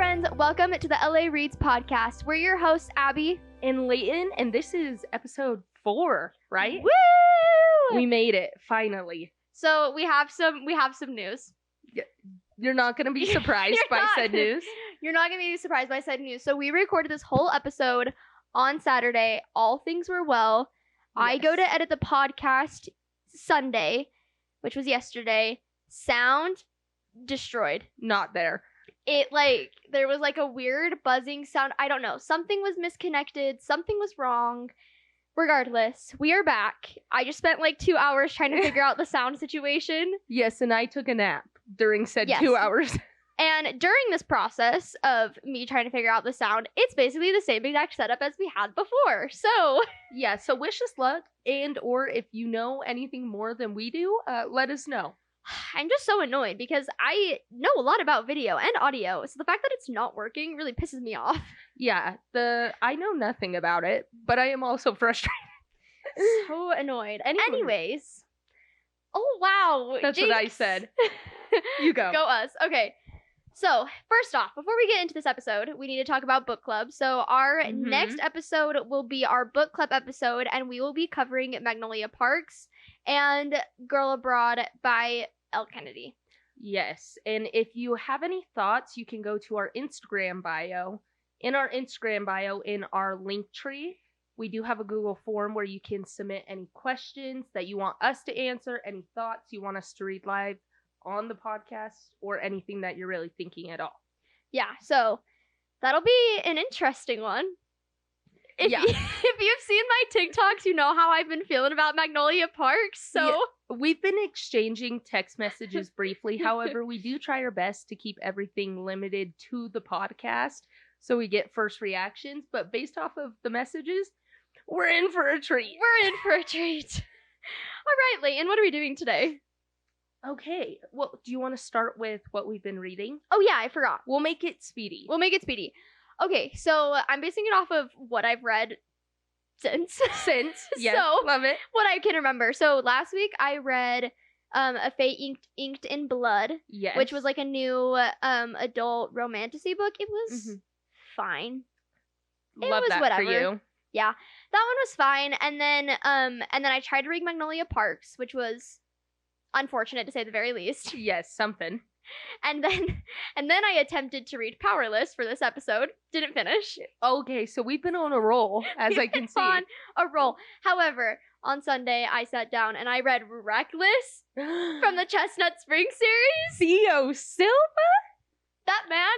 friends, welcome to the LA Reads podcast. We're your hosts, Abby and Leighton, and this is episode 4, right? Woo! We made it, finally. So we have some news. You're not going to be surprised by said news. You're not going to be surprised by said news. So we recorded this whole episode on Saturday. All things were well. Yes. I go to edit the podcast Sunday, which was yesterday. Sound destroyed. Not there. There was a weird buzzing sound. I don't know. Something was misconnected. Something was wrong. Regardless, we are back. I just spent 2 hours trying to figure out the sound situation. Yes, and I took a nap during said 2 hours. And during this process of me trying to figure out the sound, it's basically the same exact setup as we had before. So, yeah, so wish us luck, and or if you know anything more than we do, let us know. I'm just so annoyed because I know a lot about video and audio, so the fact that it's not working really pisses me off. Yeah, I know nothing about it, but I am also frustrated. So annoyed. Anyways. Oh, wow. That's what I said. You go. Go us. Okay. So, first off, before we get into this episode, we need to talk about book club. So, our next episode will be our book club episode, and we will be covering Magnolia Parks and Girl Abroad by Elle Kennedy. Yes, and if you have any thoughts, you can go to our Instagram bio. In our Instagram bio, in our link tree, we do have a Google form where you can submit any questions that you want us to answer, any thoughts you want us to read live on the podcast, or anything that you're really thinking at all. Yeah, so that'll be an interesting one. If you've seen my TikToks, you know how I've been feeling about Magnolia Parks, so... Yeah, we've been exchanging text messages briefly. However, we do try our best to keep everything limited to the podcast so we get first reactions. But based off of the messages, we're in for a treat. We're in for a treat. All right, Leighton, what are we doing today? Okay, well, do you want to start with what we've been reading? Oh, yeah, I forgot. We'll make it speedy. Okay, so I'm basing it off of what I've read since. Yeah, so, love it. What I can remember. So last week I read A Fate Inked in Blood, yes, which was a new adult romantasy book. It was fine. Love that whatever. For you. Yeah, that one was fine. And then I tried to read Magnolia Parks, which was unfortunate to say the very least. Yes, something. And then I attempted to read Powerless for this episode. Didn't finish. Okay, so we've been on a roll, as I can see. On a roll. However, on Sunday, I sat down and I read Reckless from the Chestnut Spring series. Theo Silva? That man,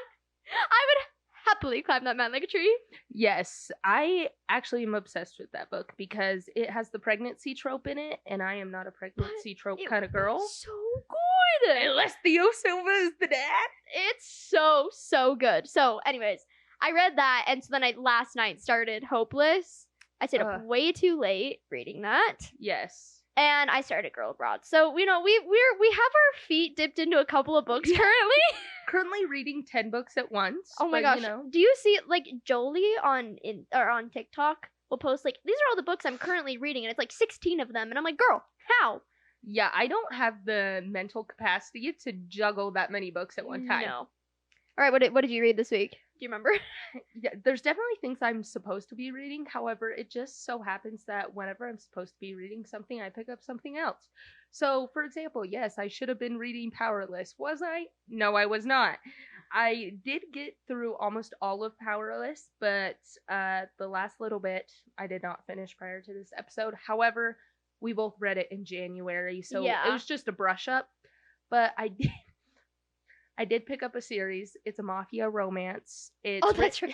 I would happily climb that man like a tree. Yes, I actually am obsessed with that book because it has the pregnancy trope in it, and I am not a pregnancy trope kind of girl. So good. Unless Theo Silva is the dad. It's so good. So, anyways, I read that, and so then last night started Hopeless. I stayed up way too late reading that. Yes. And I started Girl Abroad. So, we have our feet dipped into a couple of books currently. Currently reading 10 books at once. Oh my gosh. Do you see Jolie on TikTok will post these are all the books I'm currently reading, and it's 16 of them, and I'm like, girl, how? Yeah, I don't have the mental capacity to juggle that many books at one time. No. All right, what did you read this week? Do you remember? Yeah, there's definitely things I'm supposed to be reading. However, it just so happens that whenever I'm supposed to be reading something, I pick up something else. So, for example, yes, I should have been reading Powerless. Was I? No, I was not. I did get through almost all of Powerless, but the last little bit I did not finish prior to this episode. However, we both read it in January, so it was just a brush up. But I did pick up a series. It's a mafia romance. That's right.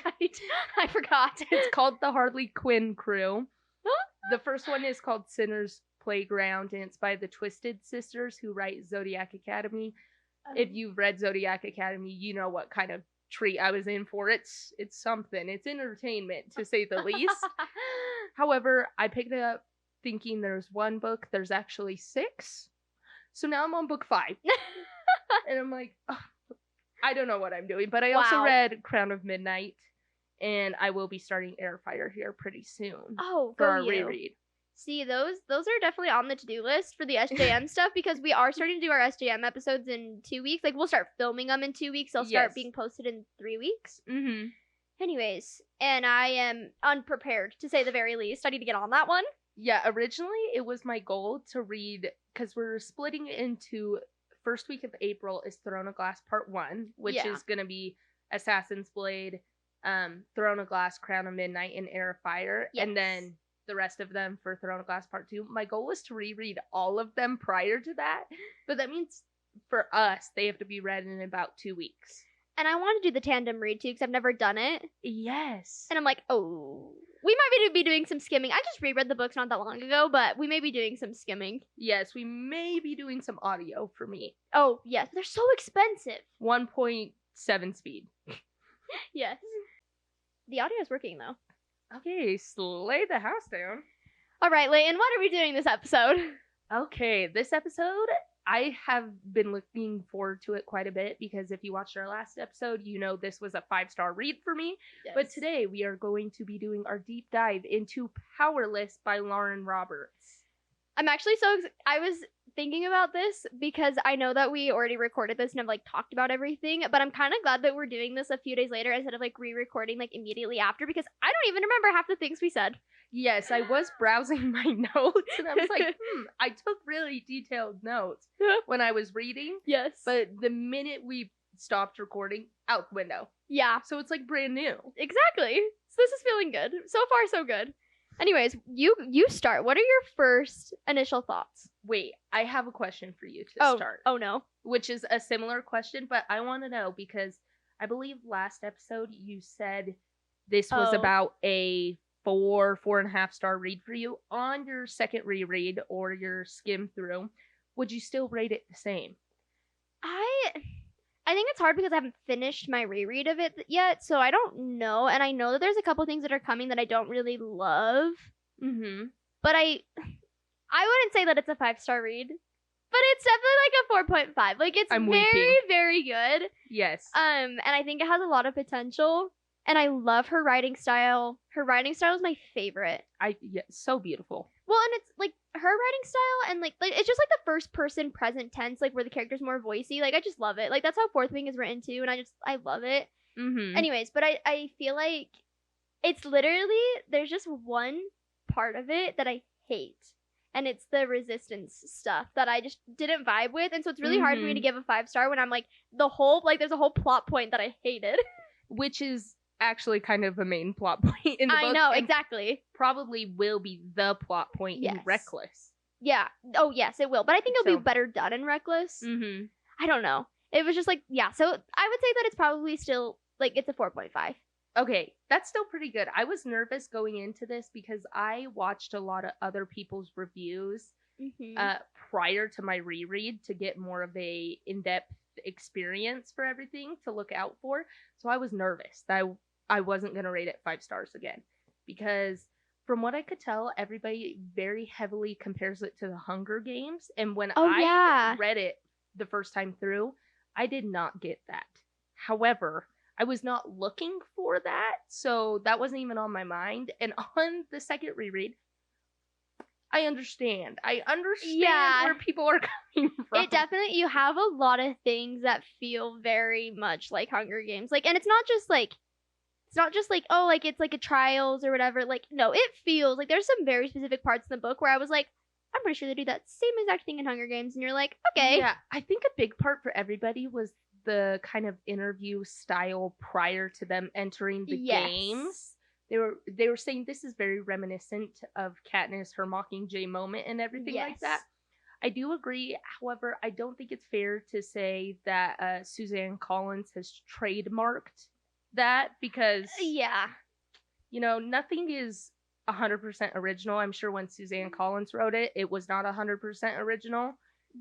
I forgot. It's called The Harley Quinn Crew. The first one is called Sinner's Playground, and it's by the Twisted Sisters who write Zodiac Academy. If you've read Zodiac Academy, you know what kind of treat I was in for. It's something. It's entertainment, to say the least. However, I picked it up thinking there's one book. There's actually 6. So now I'm on book 5. And I'm like, oh, I don't know what I'm doing. But I also read Crown of Midnight, and I will be starting Airfire here pretty soon. Oh, for our reread. See, those are definitely on the to-do list for the SJM stuff because we are starting to do our SJM episodes in 2 weeks. Like, we'll start filming them in 2 weeks. They'll start being posted in 3 weeks. Mm-hmm. Anyways, and I am unprepared, to say the very least. I need to get on that one. Yeah, originally it was my goal to read, because we're splitting it into first week of April is Throne of Glass Part 1, which is going to be Assassin's Blade, Throne of Glass, Crown of Midnight, and Heir of Fire. Yes. And then the rest of them for Throne of Glass Part 2. My goal was to reread all of them prior to that, but that means for us, they have to be read in about 2 weeks. And I want to do the tandem read too, because I've never done it. Yes. And I'm like, oh, we might be doing some skimming. I just reread the books not that long ago, but we may be doing some skimming. Yes, we may be doing some audio for me. Oh, yes. They're so expensive. 1.7 speed. Yes. The audio is working, though. Okay, slay the house down. All right, Leighton, what are we doing this episode? Okay, this episode, I have been looking forward to it quite a bit because if you watched our last episode, you know this was a 5-star read for me. Yes. But today we are going to be doing our deep dive into Powerless by Lauren Roberts. I'm actually I was thinking about this because I know that we already recorded this and have, like, talked about everything, but I'm kind of glad that we're doing this a few days later instead of, like, re-recording, like, immediately after, because I don't even remember half the things we said. Yes, I was browsing my notes, and I was like, I took really detailed notes when I was reading. Yes. But the minute we stopped recording, out the window. Yeah. So it's, like, brand new. Exactly. So this is feeling good. So far, so good. Anyways, you start. What are your first initial thoughts? Wait, I have a question for you to start. Oh, no. Which is a similar question, but I want to know because I believe last episode you said this was about a 4.5 star read for you. On your second reread or your skim through, would you still rate it the same? I think it's hard because I haven't finished my reread of it yet, so I don't know. And I know that there's a couple things that are coming that I don't really love. Mm-hmm. But I wouldn't say that it's a 5-star read. But it's definitely like a 4.5. Like, it's very, very good. Yes. And I think it has a lot of potential. And I love her writing style. Her writing style is my favorite. So beautiful. Well, and it's, like, her writing style and, like it's just, like, the first person present tense, like, where the character's more voicey. Like, I just love it. Like, that's how Fourth Wing is written, too, and I love it. Mm-hmm. Anyways, but I feel like it's literally, there's just one part of it that I hate, and it's the resistance stuff that I just didn't vibe with, and so it's really hard for me to give a 5-star when I'm, like, there's a whole plot point that I hated. Which is actually kind of a main plot point in the book. I know, exactly. Probably will be the plot point in Reckless. Yeah. Oh, yes, it will. But I think it'll be better done in Reckless. Mm-hmm. I don't know. It was just like, yeah. So I would say that it's probably still, like, it's a 4.5. Okay, that's still pretty good. I was nervous going into this because I watched a lot of other people's reviews prior to my reread to get more of a in-depth experience for everything to look out for. So I was nervous that I wasn't going to rate it 5 stars again because from what I could tell, everybody very heavily compares it to the Hunger Games. And when I read it the first time through, I did not get that. However, I was not looking for that, so that wasn't even on my mind. And on the second reread, I understand. Where people are coming from. It definitely, you have a lot of things that feel very much like Hunger Games. Like, and it's not just like, oh, like, it's like a trials or whatever. Like, no, it feels like there's some very specific parts in the book where I was like, I'm pretty sure they do that same exact thing in Hunger Games. And you're like, okay. Yeah, I think a big part for everybody was the kind of interview style prior to them entering the games. They were saying this is very reminiscent of Katniss, her Mockingjay moment and everything like that. I do agree. However, I don't think it's fair to say that Suzanne Collins has trademarked that because, you know, nothing is 100% original. I'm sure when Suzanne Collins wrote it, it was not 100% original.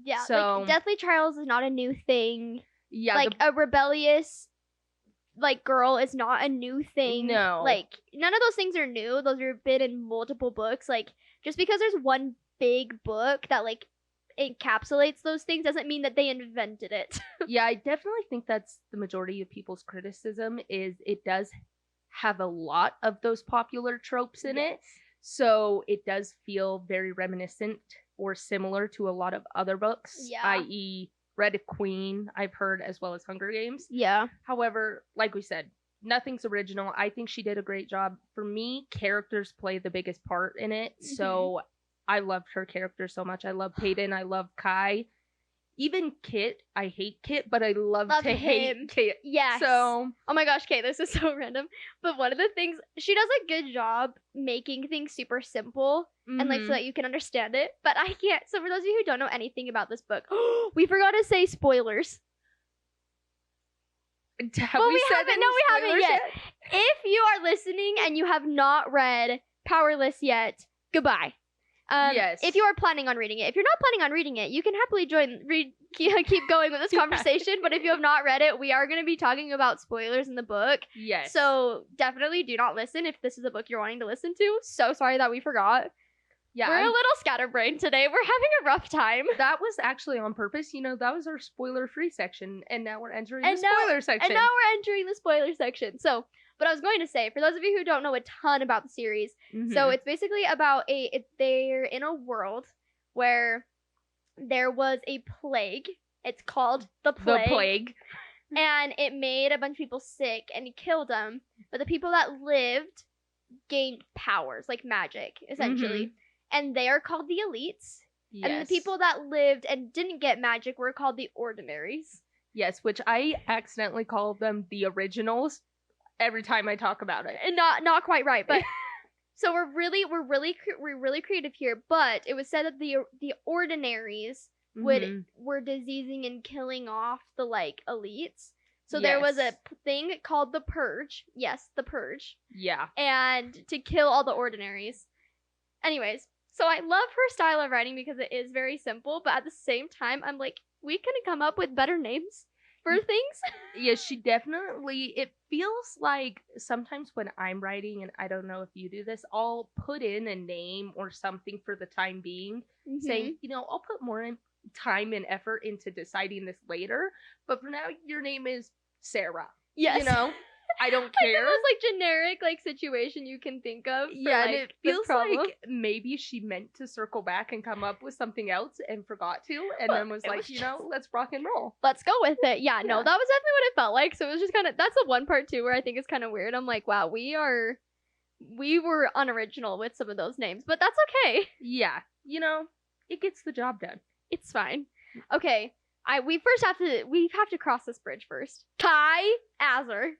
Yeah, so, like, Deathly Trials is not a new thing. Yeah. Like, a rebellious, like, girl is not a new thing. No. Like, none of those things are new. Those are been in multiple books. Like, just because there's one big book that, like, encapsulates those things doesn't mean that they invented it. Yeah, I definitely think that's the majority of people's criticism is it does have a lot of those popular tropes in it. So it does feel very reminiscent or similar to a lot of other books, Yeah. i.e. Red Queen, I've heard, as well as Hunger Games. Yeah. However, like we said, nothing's original. I think she did a great job. For me, characters play the biggest part in it. Mhm. So I loved her character so much. I love Peyton. I love Kai. Even Kit. I hate Kit, but I love to him. hate Kit. Yes. So, oh my gosh, Kate, this is so random. But one of the things, she does a good job making things super simple and like so that you can understand it. But I can't. So for those of you who don't know anything about this book, we forgot to say spoilers. we haven't yet. If you are listening and you have not read Powerless yet, goodbye. Yes. If you are planning on reading it. If you're not planning on reading it, you can happily keep going with this conversation. But if you have not read it, we are going to be talking about spoilers in the book. Yes. So definitely do not listen if this is a book you're wanting to listen to. So sorry that we forgot. Yeah, We're a little scatterbrained today. We're having a rough time. That was actually on purpose. You know, that was our spoiler-free section, and now we're entering the spoiler section. And now we're entering the spoiler section. So, but I was going to say, for those of you who don't know a ton about the series, so it's basically about they're in a world where there was a plague. It's called the Plague. The Plague. And it made a bunch of people sick and it killed them. But the people that lived gained powers, like magic, essentially. And they are called the elites. Yes. And the people that lived and didn't get magic were called the ordinaries. Yes, which I accidentally call them the originals every time I talk about it. And not quite right, but so we're really creative here. But it was said that the ordinaries were diseasing and killing off the like elites. So there was a thing called the Purge. Yes, the Purge. Yeah. And to kill all the ordinaries. Anyways, so I love her style of writing because it is very simple, but at the same time, I'm like, we can come up with better names for things. Yeah, she definitely, it feels like sometimes when I'm writing, and I don't know if you do this, I'll put in a name or something for the time being, saying, you know, I'll put more time and effort into deciding this later, but for now, your name is Sarah. Yes. You know? I don't care. Like the most like generic like situation you can think of. For, yeah, like, and it feels like maybe she meant to circle back and come up with something else and forgot to, and then was like, you know, let's rock and roll. Let's go with it. Yeah, no, that was definitely what it felt like. So it was just kind of, that's the one part too where I think is kind of weird. I'm like, wow, we were unoriginal with some of those names, but that's okay. Yeah, you know, it gets the job done. It's fine. Okay. We have to cross this bridge first. Kai Azar.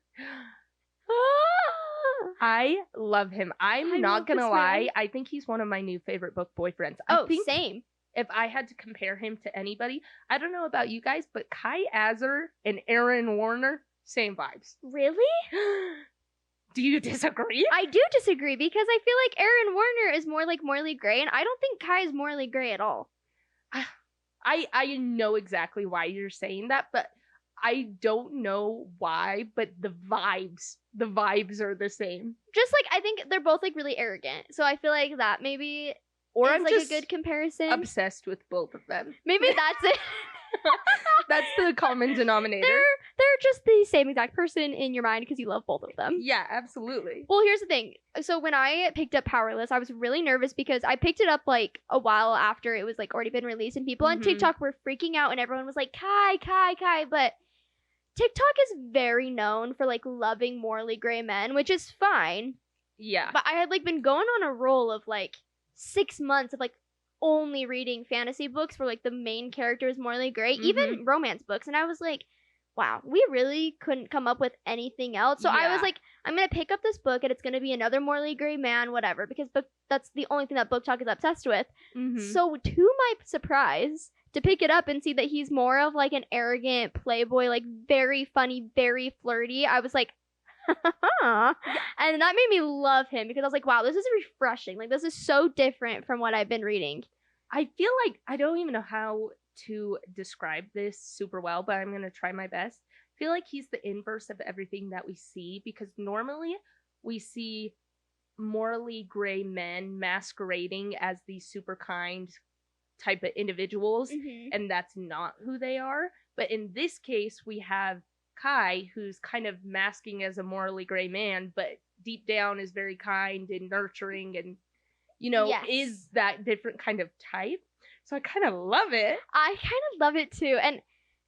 I love him. I'm not gonna lie. I think he's one of my new favorite book boyfriends. I think same. If I had to compare him to anybody, I don't know about you guys, but Kai Azar and Aaron Warner, same vibes. Really? Do you disagree? I do disagree because I feel like Aaron Warner is more like morally gray, and I don't think Kai is morally gray at all. I know exactly why you're saying that, but I don't know why, but the vibes are the same. Just like, I think they're both like really arrogant. So I feel like that maybe is I'm like just a good comparison. Obsessed with both of them. Maybe that's it. That's the common denominator. They're just the same exact person in your mind because you love both of them. Yeah, absolutely. Well, here's the thing. So when I picked up Powerless, I was really nervous because I picked it up like a while after it was like already been released, and people on TikTok were freaking out and everyone was like, Kai. But TikTok is very known for like loving morally gray men, which is fine. Yeah. But I had like been going on a roll of like 6 months of like only reading fantasy books where like the main character is morally gray, even romance books, and I was like, wow, we really couldn't come up with anything else. So I was like, I'm gonna pick up this book and it's gonna be another morally gray man, whatever, because that's the only thing that Book Talk is obsessed with. So to my surprise, to pick it up and see that he's more of like an arrogant playboy, like very funny, very flirty, I was like, and that made me love him because I was like, wow, this is refreshing. Like, this is so different from what I've been reading. I feel like I don't even know how to describe this super well, but I'm going to try my best. I feel like he's the inverse of everything that we see, because normally we see morally gray men masquerading as these super kind type of individuals, and that's not who they are. But in this case, we have Kai, who's kind of masking as a morally gray man, but deep down is very kind and nurturing, and Yes. is that different kind of type. So I kind of love it. I kind of love it too. And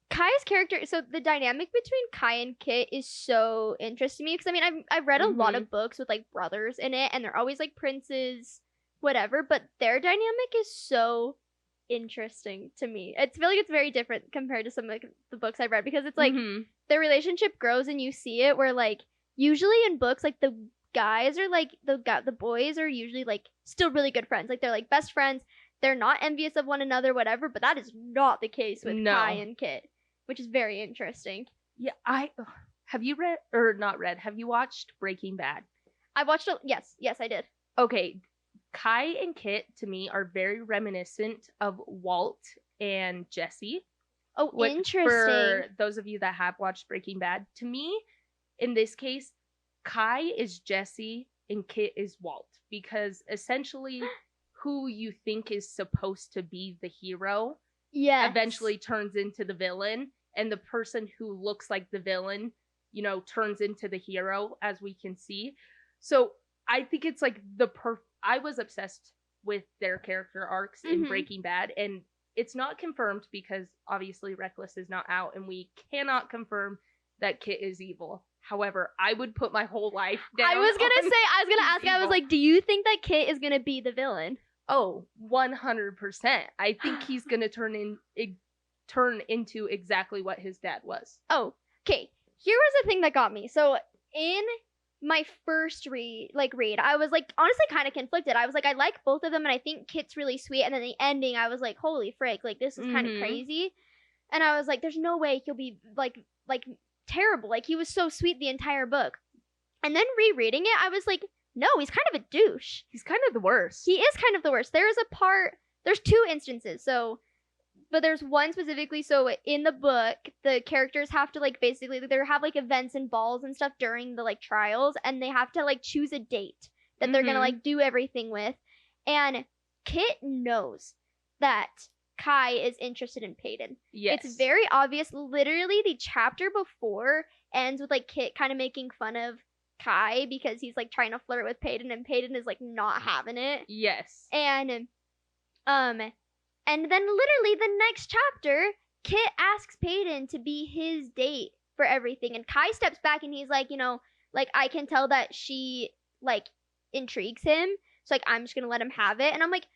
Kai's character, so the dynamic between Kai and Kit is so interesting to me, because I mean, I've read a lot of books with like brothers in it, and they're always like princes, whatever, but their dynamic is so interesting to me. I feel like it's very different compared to some of like, the books I've read, because it's like their relationship grows and you see it where like usually in books like the guys are like the boys are usually like still really good friends, like they're like best friends, they're not envious of one another, whatever, but that is not the case with Kai and Kit, which is very interesting. Yeah, have you read or not read? Have you watched Breaking Bad? I watched it. Yes, I did. Okay, Kai and Kit to me are very reminiscent of Walt and Jesse. Oh, interesting. For those of you that have watched Breaking Bad, to me, in this case, Kai is Jesse and Kit is Walt, because essentially who you think is supposed to be the hero eventually turns into the villain, and the person who looks like the villain, turns into the hero, as we can see. So I think it's like I was obsessed with their character arcs in Breaking Bad, and it's not confirmed because obviously Reckless is not out, and we cannot confirm that Kit is evil. However, I would put my whole life down. I was gonna ask, I was like, do you think that Kit is gonna be the villain? Oh, 100%. I think he's gonna turn into exactly what his dad was. Oh, okay. Here was the thing that got me. So in my first read, I was like honestly kind of conflicted. I was like, I like both of them, and I think Kit's really sweet. And then the ending, I was like, holy frick, like this is kind of crazy. And I was like, there's no way he'll be like terrible. Like he was so sweet the entire book. And then rereading it, I was like, no, he's kind of a douche. He's kind of the worst. He is kind of the worst. There's two instances. So, but there's one specifically. So in the book, the characters have to like basically they have like events and balls and stuff during the like trials, and they have to like choose a date that they're gonna like do everything with. And Kit knows that Kai is interested in Peyton. Yes. It's very obvious. Literally, the chapter before ends with like Kit kind of making fun of Kai because he's like trying to flirt with Peyton, and Peyton is like not having it. Yes. And then literally the next chapter, Kit asks Peyton to be his date for everything, and Kai steps back and he's like, like I can tell that she like intrigues him, so like I'm just gonna let him have it. And I'm like,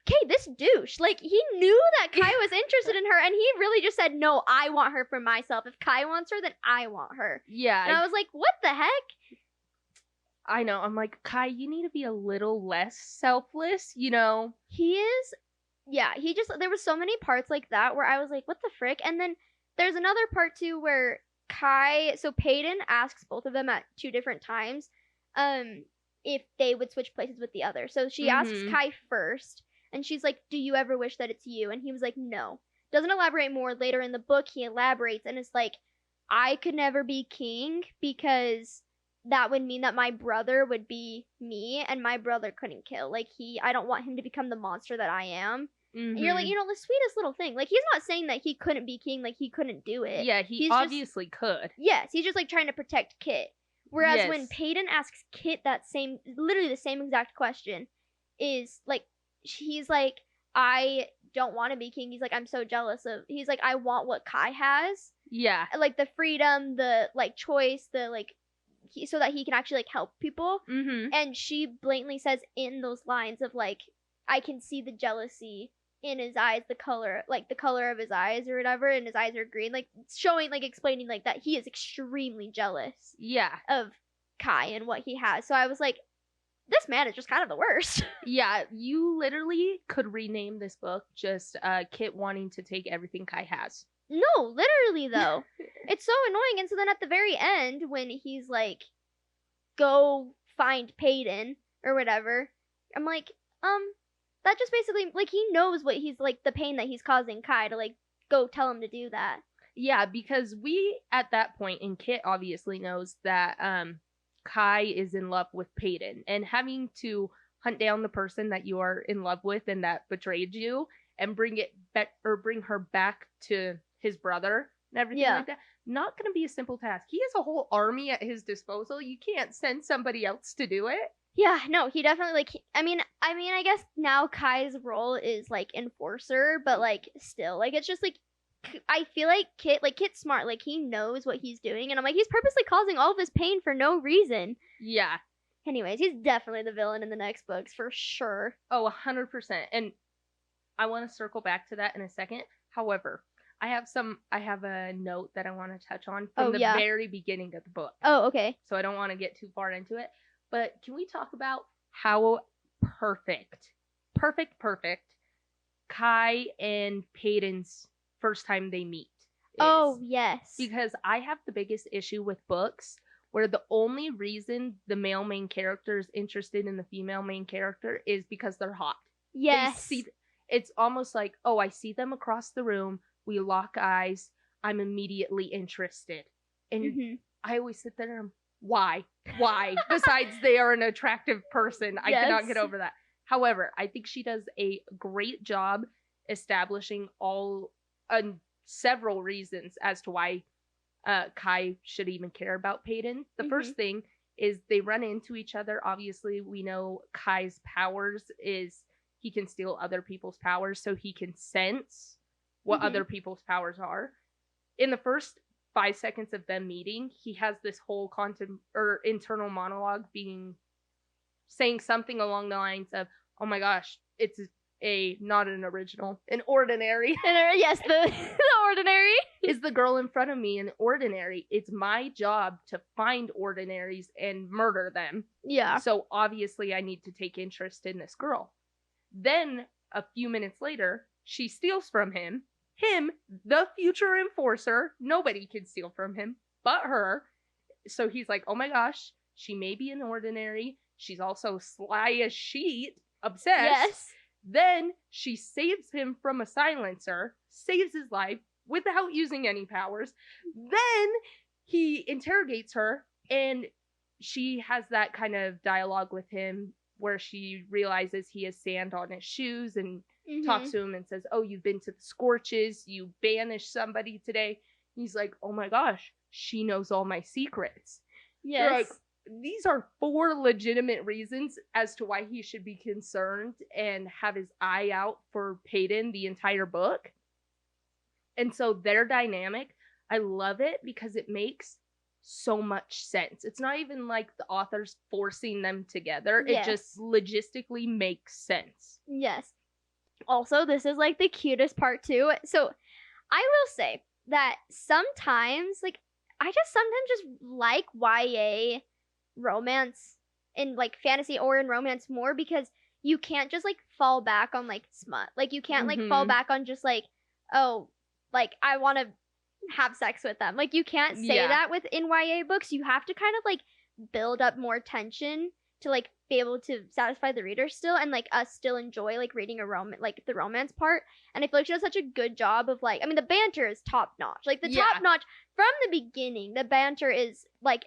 okay, this douche, like he knew that Kai was interested in her, and he really just said, no, I want her for myself. If Kai wants her, then I want her. Yeah. And I was like, what the heck? I know. I'm like, Kai, you need to be a little less selfless, He is, yeah, there was so many parts like that where I was like, what the frick? And then there's another part too where Peyton asks both of them at two different times, if they would switch places with the other. So she asks Kai first, and she's like, do you ever wish that it's you? And he was like, no. Doesn't elaborate more. Later in the book, he elaborates, and it's like, I could never be king because that would mean that my brother would be me, and my brother couldn't kill. Like, I don't want him to become the monster that I am. And you're like, the sweetest little thing. Like, he's not saying that he couldn't be king, like, he couldn't do it. Yeah, he's obviously could. Yes, he's just, like, trying to protect Kit. Whereas when Peyton asks Kit literally the same exact question, is, like, he's like, I don't want to be king. He's like, I'm so jealous he's like, I want what Kai has. Yeah. Like, the freedom, the, like, choice, the, like, so that he can actually like help people. And she blatantly says in those lines of like, I can see the jealousy in his eyes, the color of his eyes or whatever, and his eyes are green, like showing, like explaining like that he is extremely jealous of Kai and what he has. So I was like, this man is just kind of the worst. Yeah, you literally could rename this book just Kit wanting to take everything Kai has. No, literally though. It's so annoying. And so then at the very end, when he's like, go find Peyton or whatever, I'm like, that just basically, like, he knows what he's like, the pain that he's causing Kai to like go tell him to do that. Yeah, because we at that point, and Kit obviously knows that Kai is in love with Peyton, and having to hunt down the person that you are in love with and that betrayed you and bring her back to his brother and everything like that, not going to be a simple task. He has a whole army at his disposal. You can't send somebody else to do it. Yeah, no, he definitely, like, I mean, I guess now Kai's role is, like, enforcer, but, like, still, like, it's just, like, I feel like Kit's smart, like, he knows what he's doing, and I'm like, he's purposely causing all of this pain for no reason. Yeah. Anyways, he's definitely the villain in the next books, for sure. Oh, 100%. And I want to circle back to that in a second. However, I have a note that I want to touch on from the very beginning of the book. Oh, okay. So I don't want to get too far into it. But can we talk about how perfect Kai and Peyton's first time they meet is? Oh, yes. Because I have the biggest issue with books where the only reason the male main character is interested in the female main character is because they're hot. Yes. It's almost like, oh, I see them across the room, we lock eyes, I'm immediately interested. And I always sit there and why? Besides they are an attractive person. I cannot get over that. However, I think she does a great job establishing several reasons as to why Kai should even care about Peyton. The first thing is they run into each other. Obviously, we know Kai's powers is he can steal other people's powers, so he can sense what other people's powers are. In the first 5 seconds of them meeting, he has this whole internal monologue saying something along the lines of, oh my gosh, it's not an original, an ordinary. Yes, the ordinary. Is the girl in front of me an ordinary? It's my job to find ordinaries and murder them. Yeah. So obviously I need to take interest in this girl. Then a few minutes later, she steals from him. Him, the future enforcer, nobody can steal from him but her. So he's like, oh my gosh, she may be an ordinary. She's also sly as sheet, obsessed. Yes. Then she saves him from a silencer, saves his life without using any powers. Then he interrogates her, and she has that kind of dialogue with him where she realizes he has sand on his shoes and talks to him and says, oh, you've been to the Scorches, you banished somebody today. He's like, oh my gosh, she knows all my secrets. Yes. Like, these are 4 legitimate reasons as to why he should be concerned and have his eye out for Peyton the entire book. And so their dynamic, I love it because it makes so much sense. It's not even like the author's forcing them together. It just logistically makes sense. Yes. Also, this is like the cutest part too. So I will say that sometimes, like, I just sometimes just like YA romance in like fantasy or in romance more because you can't just like fall back on like smut. Like you can't like fall back on just like, oh, like I want to have sex with them. Like you can't say that in YA books. You have to kind of like build up more tension to like be able to satisfy the reader still, and like us still enjoy like reading a the romance part. And I feel like she does such a good job of like, I mean, the banter is top notch. Like the top notch from the beginning, the banter is like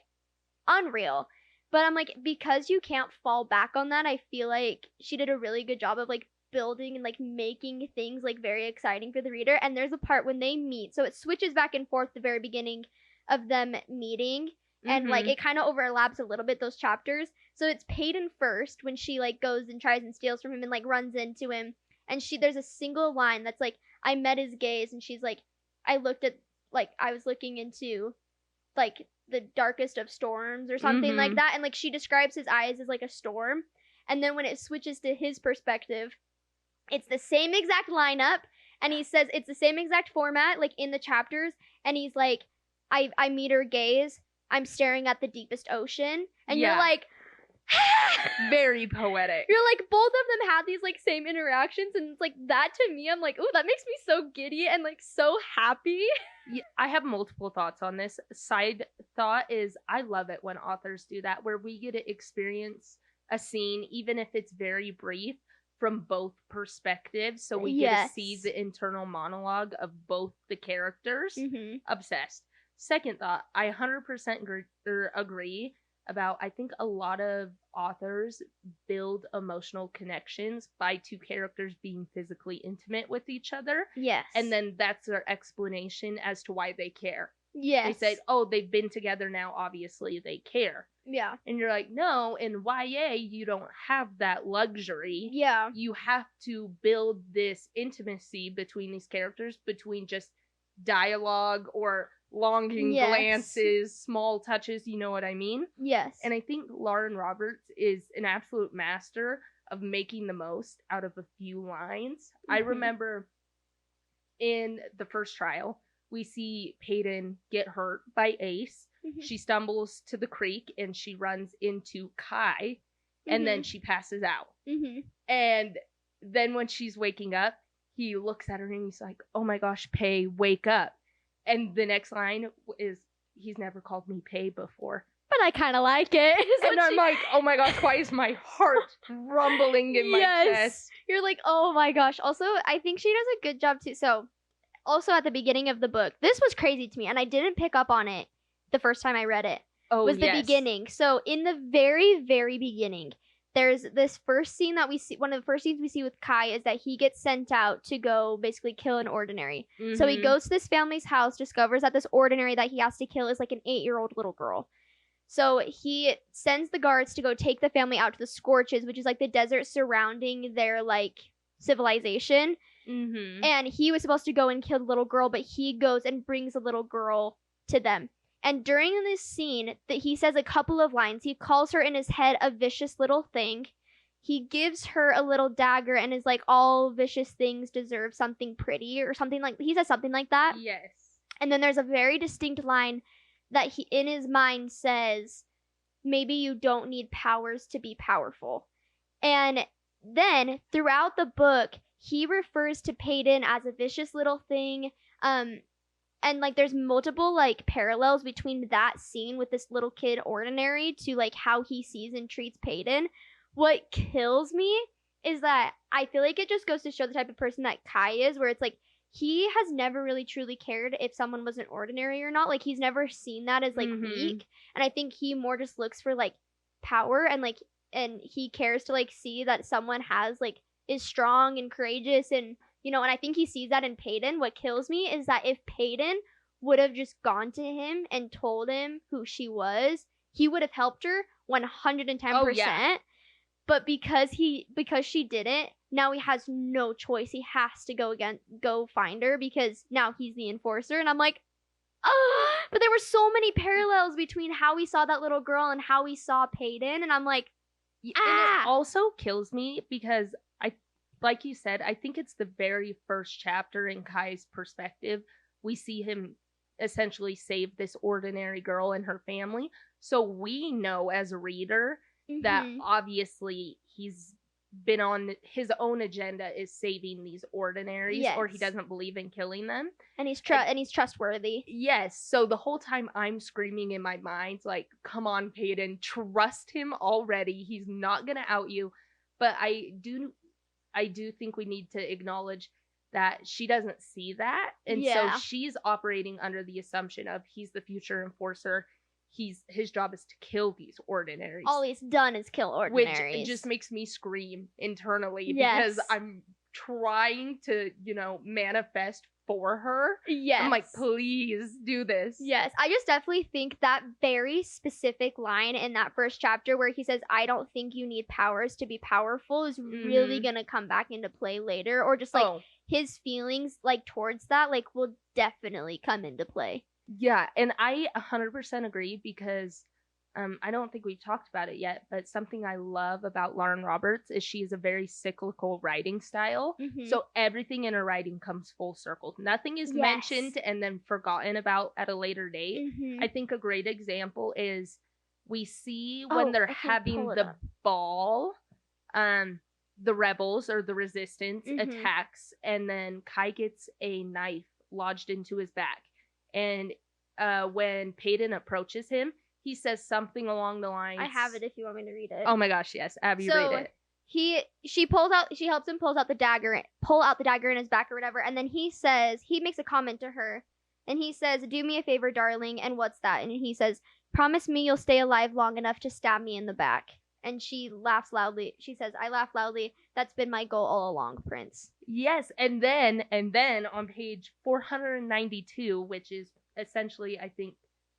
unreal. But I'm like, because you can't fall back on that, I feel like she did a really good job of like building and like making things like very exciting for the reader. And there's a part when they meet, so it switches back and forth the very beginning of them meeting, and like it kind of overlaps a little bit those chapters. So it's Peyton first when she like goes and tries and steals from him and like runs into him, and there's a single line that's like, I met his gaze, and she's like, I was looking into like the darkest of storms or something like that, and like she describes his eyes as like a storm. And then when it switches to his perspective, it's the same exact lineup, and he says it's the same exact format like in the chapters, and he's like, I meet her gaze, I'm staring at the deepest ocean, and you're like, very poetic. You're like, both of them had these like same interactions, and it's like that to me, I'm like, ooh, that makes me so giddy and like so happy. Yeah, I have multiple thoughts on this. Side thought is I love it when authors do that, where we get to experience a scene, even if it's very brief, from both perspectives. So we get to see the internal monologue of both the characters. Obsessed. Second thought, I 100% agree about, I think a lot of authors build emotional connections by 2 characters being physically intimate with each other. Yes. And then that's their explanation as to why they care. Yes. They said, oh, they've been together now, obviously they care. Yeah. And you're like, no, in YA, you don't have that luxury. Yeah. You have to build this intimacy between these characters, between just dialogue or longing glances, small touches, you know what I mean? Yes. And I think Lauren Roberts is an absolute master of making the most out of a few lines. I remember in the first trial, we see Peyton get hurt by Ace. She stumbles to the creek and she runs into Kai, and then she passes out. And then when she's waking up, he looks at her and he's like, oh my gosh, Pay, wake up. And the next line is, he's never called me Pay before. But I kind of like it. And I'm like, oh my gosh, why is my heart rumbling in my chest? You're like, oh my gosh. Also, I think she does a good job too. So, also at the beginning of the book, this was crazy to me, and I didn't pick up on it the first time I read it. Was the beginning. So, in the very, very beginning, there's this first scene that we see. One of the first scenes we see with Kai is that he gets sent out to go basically kill an ordinary. So he goes to this family's house, discovers that this ordinary that he has to kill is like an 8-year-old little girl. So he sends the guards to go take the family out to the Scorches, which is like the desert surrounding their like civilization. And he was supposed to go and kill the little girl, but he goes and brings the little girl to them. And during this scene, that he says a couple of lines. He calls her in his head a vicious little thing. He gives her a little dagger and is like, all vicious things deserve something pretty, or something like, he says something like that. Yes. And then there's a very distinct line that he, in his mind, says, maybe you don't need powers to be powerful. And then throughout the book, he refers to Peyton as a vicious little thing. And like there's multiple like parallels between that scene with this little kid ordinary to like how he sees and treats Peyton. What kills me is that I feel like it just goes to show the type of person that Kai is, where it's like he has never really truly cared if someone was an ordinary or not. Like he's never seen that as like weak. And I think he more just looks for like power, and like, and he cares to like see that someone has like is strong and courageous, and you know, and I think he sees that in Peyton. What kills me is that if Peyton would have just gone to him and told him who she was, he would have helped her 110%. Oh, yeah. But because she didn't, now he has no choice. He has to go find her because now he's the enforcer. And I'm like, oh, but there were so many parallels between how we saw that little girl and how we saw Peyton. And I'm like, And it also kills me because like you said, I think it's the very first chapter in Kai's perspective. We see him essentially save this ordinary girl and her family. So we know as a reader that obviously he's been on his own agenda is saving these ordinaries, or he doesn't believe in killing them. And he's trustworthy. Yes. So the whole time I'm screaming in my mind, like, come on, Peyton, trust him already. He's not going to out you. But I do think we need to acknowledge that she doesn't see that. And so she's operating under the assumption of he's the future enforcer. His job is to kill these ordinaries. All he's done is kill ordinaries. Which just makes me scream internally because I'm trying to, manifest for her. Yes. I'm like, please do this. Yes. I just definitely think that very specific line in that first chapter where he says, I don't think you need powers to be powerful is really going to come back into play later. Or just like his feelings like towards that like will definitely come into play. Yeah. And I 100% agree because I don't think we've talked about it yet, but something I love about Lauren Roberts is she has a very cyclical writing style. So everything in her writing comes full circle. Nothing is mentioned and then forgotten about at a later date. I think a great example is we see when they're having the ball, the rebels or the resistance attacks, and then Kai gets a knife lodged into his back. And when Peyton approaches him, he says something along the lines. I have it if you want me to read it. Oh my gosh, yes. Abby, read it. She helps him pull out the dagger in his back or whatever, and then he makes a comment to her, and he says, do me a favor, darling, and what's that? And he says, promise me you'll stay alive long enough to stab me in the back. And she laughs loudly. She says, I laugh loudly. That's been my goal all along, Prince. Yes, and then on page 492, which is essentially, I think,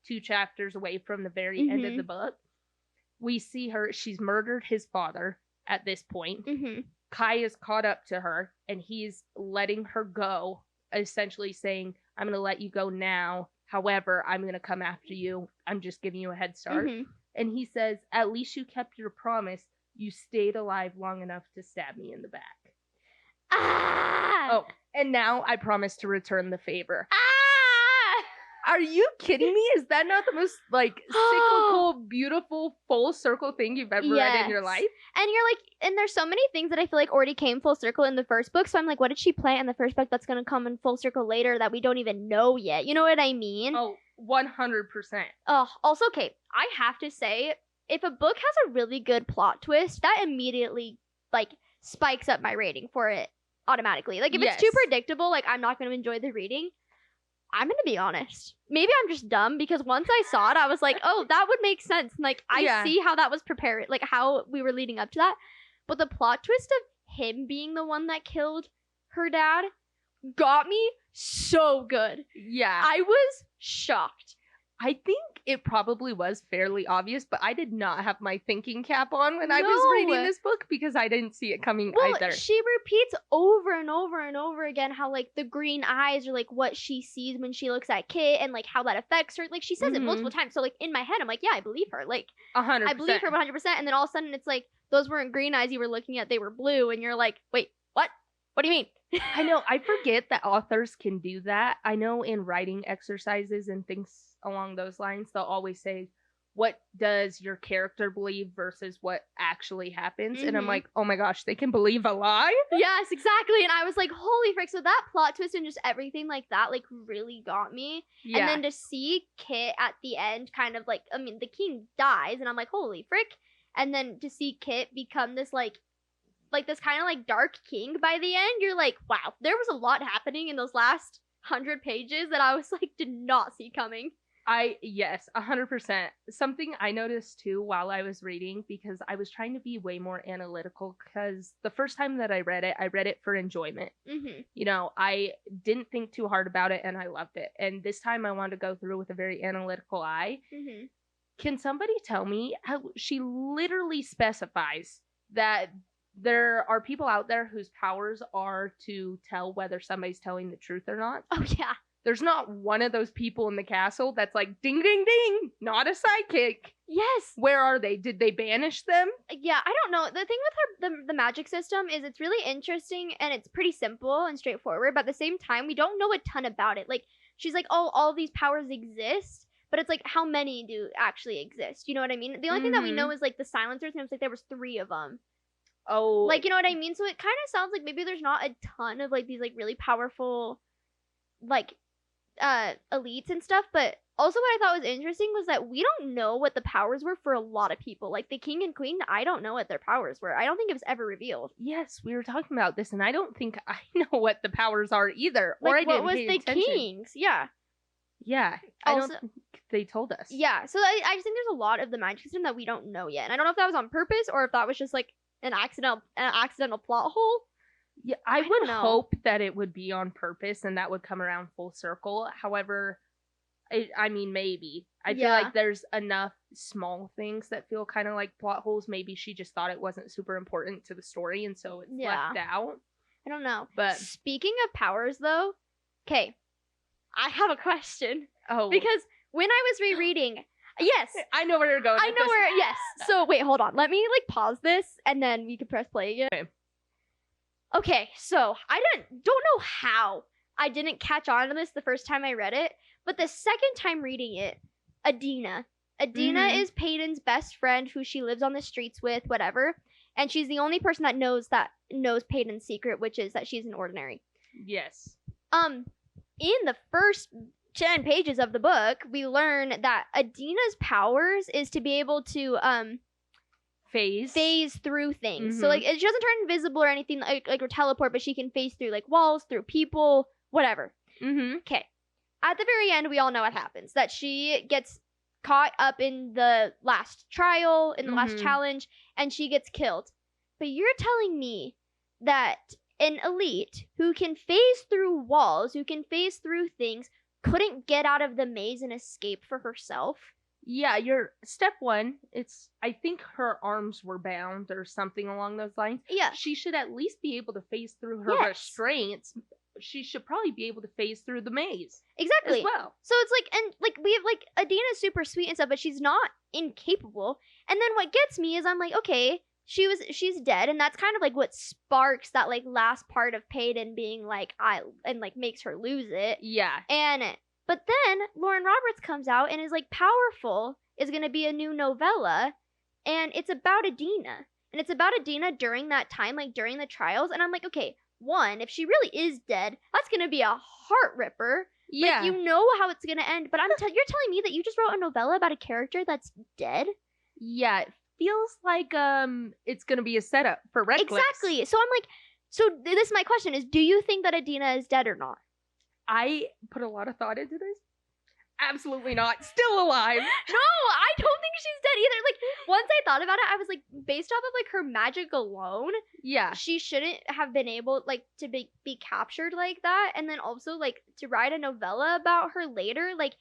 2 chapters away from the very end of the book. We see her, she's murdered his father at this point. Kai is caught up to her, and he's letting her go, essentially saying, I'm going to let you go now. However, I'm going to come after you. I'm just giving you a head start. And he says, at least you kept your promise. You stayed alive long enough to stab me in the back. Ah! Oh, and now I promise to return the favor. Ah! Are you kidding me? Is that not the most, like, cyclical, beautiful, full circle thing you've ever read in your life? And you're like, and there's so many things that I feel like already came full circle in the first book. So I'm like, what did she plant in the first book that's going to come in full circle later that we don't even know yet? You know what I mean? Oh, 100%. Oh, also, okay, I have to say, if a book has a really good plot twist, that immediately, like, spikes up my rating for it automatically. Like, if it's too predictable, like, I'm not going to enjoy the reading. I'm going to be honest. Maybe I'm just dumb, because once I saw it, I was like, oh, that would make sense. And, like, I see how that was prepared, like, how we were leading up to that. But the plot twist of him being the one that killed her dad got me so good. Yeah. I was shocked. I think it probably was fairly obvious, but I did not have my thinking cap on when I was reading this book because I didn't see it coming either. She repeats over and over and over again how, like, the green eyes are, like, what she sees when she looks at Kit and, like, how that affects her. Like, she says it multiple times. So, like, in my head, I'm like, yeah, I believe her. Like, 100%. I believe her 100%. And then all of a sudden, it's like, those weren't green eyes you were looking at. They were blue. And you're like, wait, what? What do you mean? I know. I forget that authors can do that. I know in writing exercises and things along those lines, they'll always say, what does your character believe versus what actually happens? And I'm like, oh my gosh, they can believe a lie? Yes, exactly. And I was like, holy frick. So that plot twist and just everything like that, like, really got me. Yeah. And then to see Kit at the end kind of like, I mean, the king dies and I'm like, holy frick. And then to see Kit become this like this kind of like dark king by the end, you're like, wow, there was a lot happening in those last 100 pages that I was like, did not see coming. Yes, 100%. Something I noticed too while I was reading, because I was trying to be way more analytical, because the first time that I read it for enjoyment. You know, I didn't think too hard about it and I loved it. And this time I wanted to go through with a very analytical eye. Can somebody tell me how she literally specifies that there are people out there whose powers are to tell whether somebody's telling the truth or not? Oh, yeah. There's not one of those people in the castle that's like, ding, ding, ding, not a sidekick. Yes. Where are they? Did they banish them? Yeah, I don't know. The thing with her, the magic system is it's really interesting and it's pretty simple and straightforward, but at the same time, we don't know a ton about it. Like, she's like, oh, all these powers exist, but it's like, how many do actually exist? You know what I mean? The only thing that we know is like the silencers, and it was like there was 3 of them. Oh. Like, you know what I mean? So it kind of sounds like maybe there's not a ton of like these like really powerful like elites and stuff, but also what I thought was interesting was that we don't know what the powers were for a lot of people. Like the king and queen, I don't know what their powers were. I don't think it was ever revealed. Yes, we were talking about this, and I don't think I know what the powers are either. Like, or I didn't what was pay the attention. king's? Yeah. Yeah, I don't think they told us. Yeah, so I just think there's a lot of the magic system that we don't know yet, and I don't know if that was on purpose or if that was just like an accidental plot hole. Yeah, I would hope that it would be on purpose and that would come around full circle. However, I mean, maybe. I feel like there's enough small things that feel kind of like plot holes. Maybe she just thought it wasn't super important to the story, and so it's left out. I don't know. But speaking of powers, though, okay, I have a question. Oh. Because when I was rereading... Yes. I know where you're going. I know where... Yes. So, wait, hold on. Let me, like, pause this, and then we can press play again. Okay, so I don't know how I didn't catch on to this the first time I read it, but the second time reading it, Adina is Peyton's best friend who she lives on the streets with, whatever, and she's the only person that knows Peyton's secret, which is that she's an ordinary. Yes. In the first 10 pages of the book, we learn that Adina's powers is to be able to phase through things. So like she doesn't turn invisible or anything like or teleport, but she can phase through like walls, through people, whatever. Okay. At the very end, we all know what happens. That she gets caught up in the last trial, in the last challenge, and she gets killed. But you're telling me that an elite who can phase through walls, who can phase through things, couldn't get out of the maze and escape for herself. Yeah, your step one, I think her arms were bound or something along those lines. Yeah. She should at least be able to phase through her restraints. She should probably be able to phase through the maze. Exactly. As well. So it's like, and like we have like Adina's super sweet and stuff, but she's not incapable. And then what gets me is I'm like, okay, she's dead, and that's kind of like what sparks that like last part of Peyton being like and like makes her lose it. Yeah. But then Lauren Roberts comes out and is like, Powerful is going to be a new novella, and it's about Adina. And it's about Adina during that time, like during the trials. And I'm like, okay, one, if she really is dead, that's going to be a heart ripper. Yeah. Like, you know how it's going to end. But you're telling me that you just wrote a novella about a character that's dead? Yeah, it feels like it's going to be a setup for Reckless. Exactly. So I'm like, so this is my question is, do you think that Adina is dead or not? I put a lot of thought into this. Absolutely not. Still alive. No, I don't think she's dead either. Like, once I thought about it, I was like, based off of like her magic alone, yeah, she shouldn't have been able like to be captured like that. And then also like to write a novella about her later, like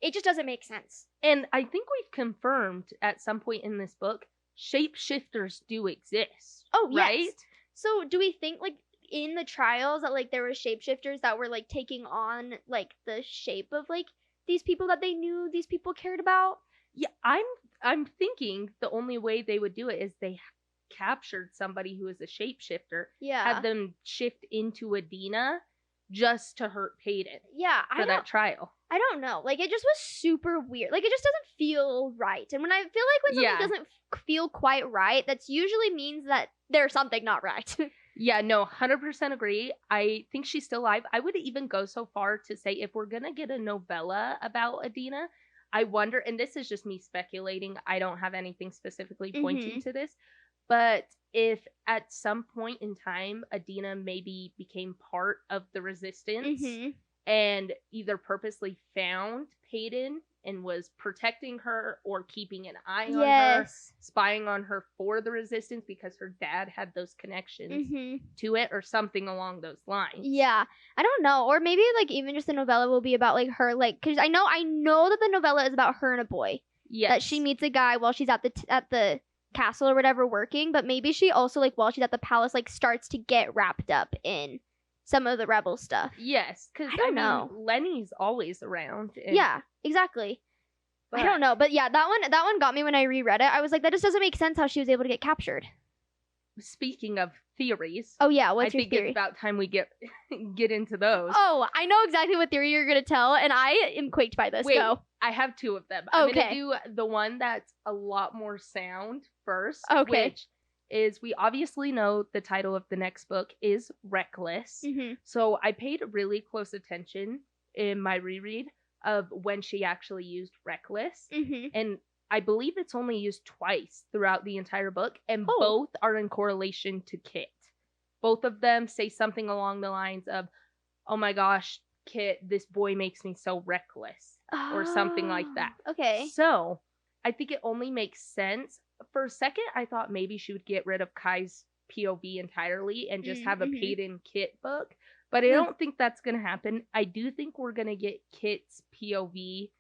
it just doesn't make sense. And I think we've confirmed at some point in this book, shapeshifters do exist. Oh, yes. Right? So do we think like in the trials that like there were shapeshifters that were like taking on like the shape of like these people that they knew these people cared about? Yeah, I'm thinking the only way they would do it is they captured somebody who is a shapeshifter. Yeah. Had them shift into Adina just to hurt Peyton. Yeah, for that trial. I don't know. Like, it just was super weird. Like, it just doesn't feel right. And when I feel like when something doesn't feel quite right, that's usually means that there's something not right. Yeah, no, 100% agree. I think she's still alive. I would even go so far to say if we're going to get a novella about Adina, I wonder, and this is just me speculating, I don't have anything specifically pointing to this, but if at some point in time Adina maybe became part of the resistance and either purposely found Peyton and was protecting her or keeping an eye on her, spying on her for the resistance because her dad had those connections to it or something along those lines. Yeah, I don't know. Or maybe like even just the novella will be about like her, like, because I know that the novella is about her and a boy. Yes. That she meets a guy while she's at the castle or whatever working, but maybe she also like while she's at the palace like starts to get wrapped up in some of the rebel stuff. Yes, because I know Lenny's always around. Yeah, exactly. But I don't know, but yeah, that one got me when I reread it. I was like, that just doesn't make sense how she was able to get captured. Speaking of theories, oh yeah, what's your theory? I think it's about time we get into those. Oh, I know exactly what theory you're gonna tell, and I am quaked by this. Wait, Go. I have two of them. Okay. I'm gonna do the one that's a lot more sound first. Okay. Which is, we obviously know the title of the next book is Reckless. So I paid really close attention in my reread of when she actually used Reckless. And I believe it's only used twice throughout the entire book, and both are in correlation to Kit. Both of them say something along the lines of, oh my gosh, Kit, this boy makes me so reckless, or something like that. Okay. So I think it only makes sense. For a second, I thought maybe she would get rid of Kai's POV entirely and just have a Peyton Kit book. But I don't think that's going to happen. I do think we're going to get Kit's POV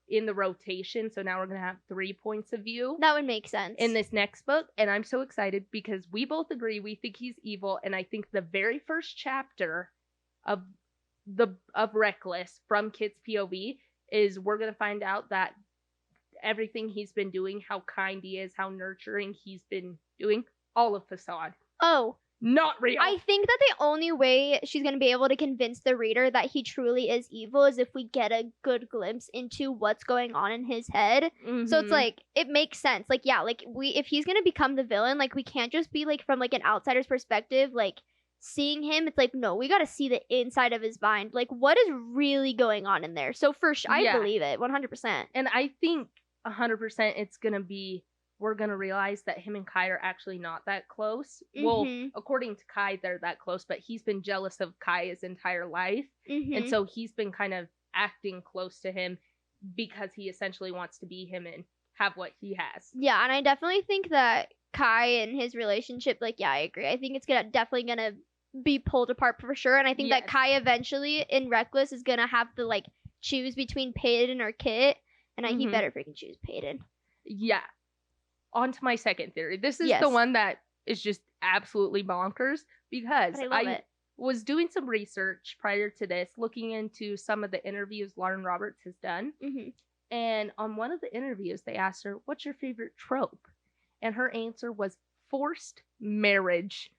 in the rotation. So now we're going to have 3 points of view. That would make sense. In this next book. And I'm so excited because we both agree we think he's evil. And I think the very first chapter of Reckless from Kit's POV is we're going to find out that everything he's been doing, how kind he is, how nurturing he's been doing, all of facade. Oh. Not real. I think that the only way she's going to be able to convince the reader that he truly is evil is if we get a good glimpse into what's going on in his head. So it's like, it makes sense. Like, yeah, like if he's going to become the villain, like we can't just be like from like an outsider's perspective, like seeing him. It's like, no, we got to see the inside of his mind. Like what is really going on in there? So for sure, I believe it 100%. And I think 100% it's going to be, we're going to realize that him and Kai are actually not that close. Well, according to Kai, they're that close, but he's been jealous of Kai his entire life. And so he's been kind of acting close to him because he essentially wants to be him and have what he has. Yeah, and I definitely think that Kai and his relationship, like, yeah, I agree. I think it's definitely going to be pulled apart for sure. And I think that Yes. Kai eventually in Reckless is gonna have to like choose between Peyton or Kit, and he Mhm. better freaking choose Peyton. Yeah. On to my second theory. This is Yes. the one that is just absolutely bonkers because But I love it. was doing some research prior to this, looking into some of the interviews Lauren Roberts has done. Mm-hmm. And on one of the interviews, they asked her, "What's your favorite trope?" And her answer was forced marriage.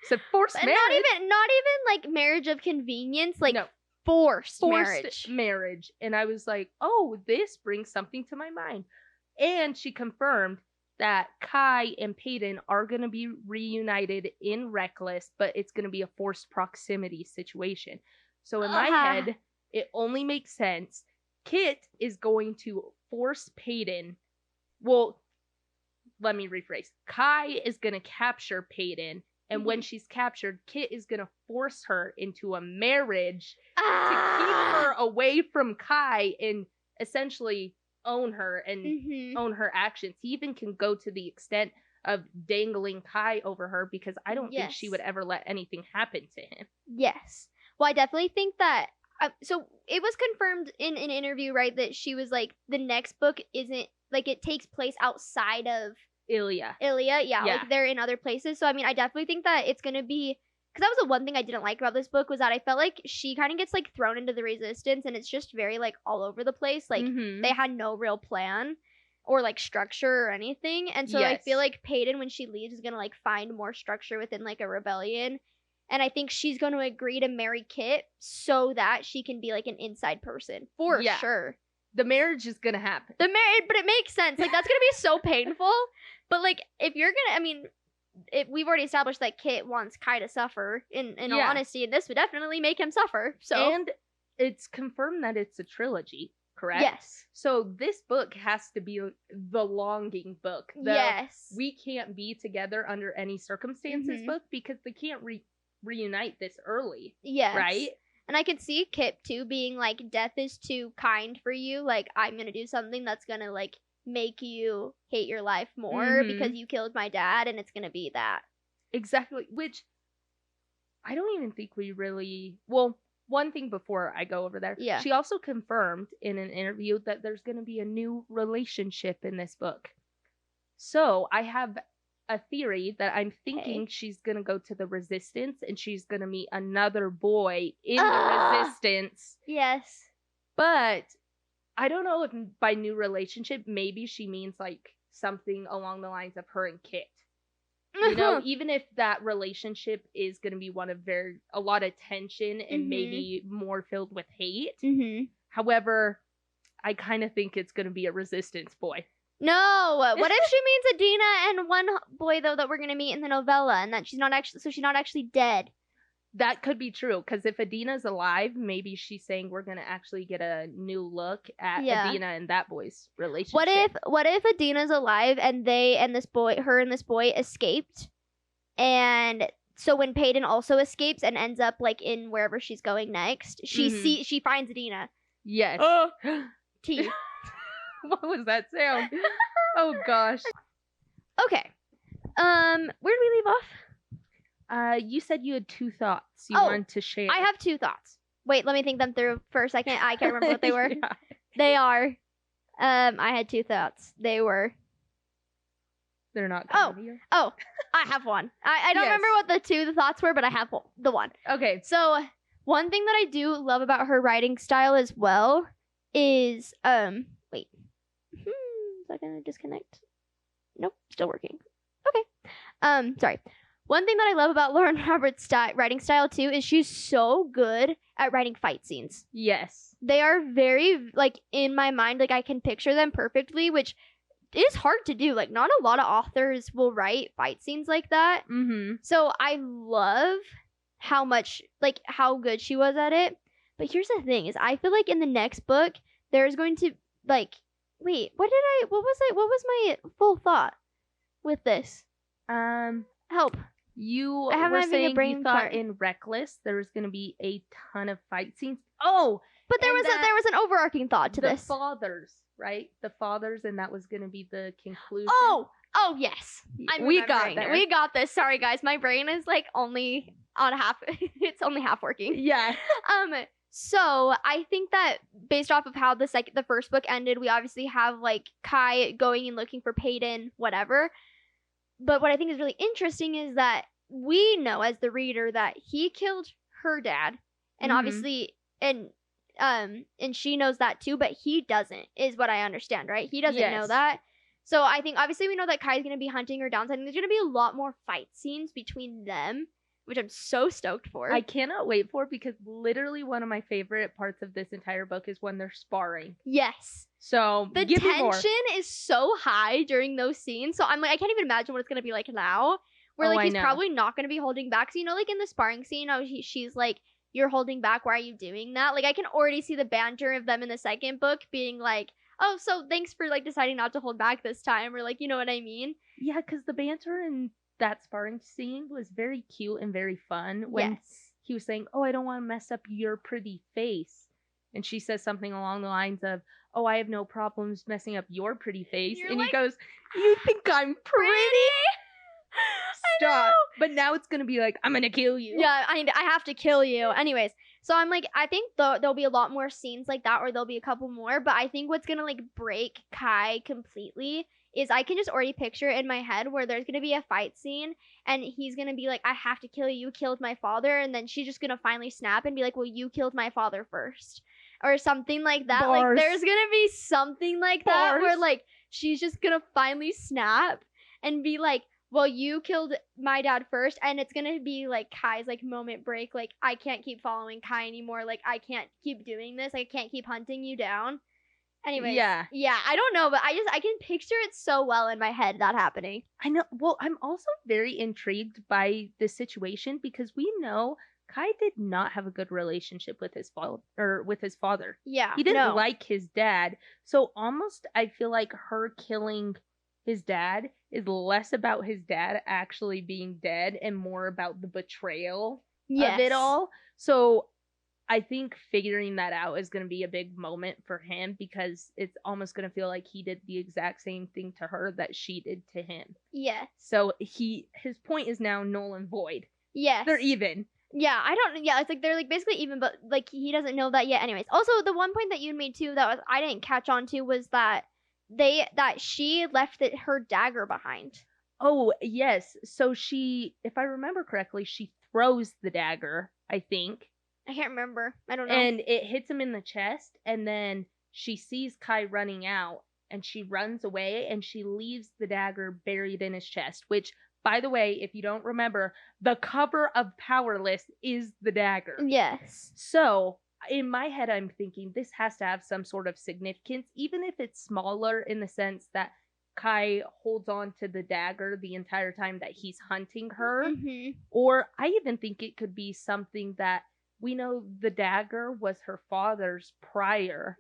So forced But marriage. not even like marriage of convenience, like No. forced Forced marriage. marriage. And I was like, oh, this brings something to my mind. And she confirmed that Kai and Peyton are going to be reunited in Reckless, but it's going to be a forced proximity situation. So in my head, it only makes sense. Kit is going to force Peyton. Well, let me rephrase. Kai is going to capture Peyton. And when she's captured, Kit is going to force her into a marriage to keep her away from Kai and essentially own her and own her actions. He even can go to the extent of dangling Kai over her because I don't think she would ever let anything happen to him. Yes. Well, I definitely think that. So it was confirmed in an interview, right, that she was like, the next book isn't like it takes place outside of Ilya. Yeah, like they're in other places. So I mean, I definitely think that it's gonna be, because that was the one thing I didn't like about this book was that I felt like she kind of gets like thrown into the resistance, and it's just very like all over the place. Like they had no real plan or like structure or anything, and so I feel like Peyton, when she leaves, is gonna like find more structure within like a rebellion, and I think she's gonna agree to marry Kit so that she can be like an inside person for sure. The marriage is gonna happen. But it makes sense. Like that's gonna be so painful. But like if you're gonna, I mean, we've already established that Kit wants Kai to suffer. In all honesty, and this would definitely make him suffer. So and it's confirmed that it's a trilogy, correct? Yes. So this book has to be the longing book. Yes. We can't be together under any circumstances book because they can't reunite this early. Yes. Right? And I could see Kit too being like, death is too kind for you. Like, I'm gonna do something that's gonna like make you hate your life more because you killed my dad, and it's gonna be that. Exactly. Which I don't even think we really. Well, one thing before I go over there. Yeah. She also confirmed in an interview that there's gonna be a new relationship in this book. So I have a theory that I'm thinking she's gonna go to the Resistance and she's gonna meet another boy in the Resistance. Yes. But I don't know if by new relationship, maybe she means like something along the lines of her and Kit. You know, even if that relationship is gonna be one of a lot of tension and maybe more filled with hate. However, I kind of think it's gonna be a Resistance boy. No, what if she means Adina and one boy though that we're gonna meet in the novella, and that she's not actually dead? That could be true, because if Adina's alive, maybe she's saying we're gonna actually get a new look at Adina and that boy's relationship. What if Adina's alive and her and this boy escaped, and so when Peyton also escapes and ends up like in wherever she's going next, she finds Adina. Yes. T. What was that sound? Oh gosh. Okay. Where did we leave off? You said you had two thoughts you wanted to share. I have two thoughts. Wait, let me think them through for a second. I can't remember what they were. Yeah. They are. I had two thoughts. They were. They're not coming to you? Oh, I have one. I don't remember what the thoughts were, but I have the one. Okay. So one thing that I do love about her writing style as well is wait. Is that gonna disconnect? Nope, still working. Okay. Sorry. One thing that I love about Lauren Roberts' writing style too is she's so good at writing fight scenes. Yes. They are very, like, in my mind, like, I can picture them perfectly, which is hard to do. Like, not a lot of authors will write fight scenes like that. So I love how good she was at it. But here's the thing, is I feel like in the next book, there's going to, like, wait, what was my full thought with this? Help. You I have were having a saying brain you thought fart. in Reckless there was going to be a ton of fight scenes. Oh! But there was an overarching thought to this. The fathers, right? The fathers, and that was going to be the conclusion. Oh, yes. We got there. We got this. Sorry, guys. My brain is, like, only on half. It's only half working. Yeah. So I think that based off of how the first book ended, we obviously have like Kai going and looking for Peyton, whatever. But what I think is really interesting is that we know as the reader that he killed her dad, and obviously, and she knows that too, but he doesn't, is what I understand, right? He doesn't know that. So I think obviously we know that Kai's gonna be hunting her down. So I think there's gonna be a lot more fight scenes between them, which I'm so stoked for. I cannot wait for, because literally one of my favorite parts of this entire book is when they're sparring. Yes. So the tension is so high during those scenes. So I'm like, I can't even imagine what it's gonna be like now. Where like he's probably not gonna be holding back. So you know, like in the sparring scene, how she's like, "You're holding back. Why are you doing that?" Like I can already see the banter of them in the second book being like, "Oh, so thanks for like deciding not to hold back this time," or like, you know what I mean? Yeah, because the banter in that sparring scene was very cute and very fun. When he was saying, "Oh, I don't want to mess up your pretty face," and she says something along the lines of, "Oh, I have no problems messing up your pretty face," and he goes, "You think I'm pretty?" Stop. But now it's gonna be like, "I'm gonna kill you." Yeah, I have to kill you. Anyways, so I'm like, I think there'll be a lot more scenes like that, or there'll be a couple more. But I think what's gonna like break Kai completely is I can just already picture it in my head where there's gonna be a fight scene and he's gonna be like, "I have to kill you. You killed my father," and then she's just gonna finally snap and be like, "Well, you killed my father first," or something like that. Bars. Like there's gonna be something like that where like she's just gonna finally snap and be like, "Well, you killed my dad first," and it's gonna be like Kai's like moment break. Like, I can't keep following Kai anymore. Like, I can't keep doing this. I can't keep hunting you down. Anyway, yeah, I don't know, but I can picture it so well in my head that happening. I know. Well, I'm also very intrigued by this situation because we know Kai did not have a good relationship with his father. Yeah, he didn't like his dad. So almost, I feel like her killing his dad is less about his dad actually being dead and more about the betrayal of it all. So I think figuring that out is going to be a big moment for him because it's almost going to feel like he did the exact same thing to her that she did to him. Yeah. So his point is now null and void. Yes. They're even. Yeah, it's like they're like basically even, but like he doesn't know that yet. Anyways, also the one point that you made too that I didn't catch on to was that she left her dagger behind. Oh, yes. So she, if I remember correctly, she throws the dagger, I think. I can't remember. I don't know. And it hits him in the chest, and then she sees Kai running out, and she runs away, and she leaves the dagger buried in his chest, which, by the way, if you don't remember, the cover of Powerless is the dagger. Yes. So in my head, I'm thinking this has to have some sort of significance, even if it's smaller in the sense that Kai holds on to the dagger the entire time that he's hunting her. Mm-hmm. Or I even think it could be something that we know the dagger was her father's prior,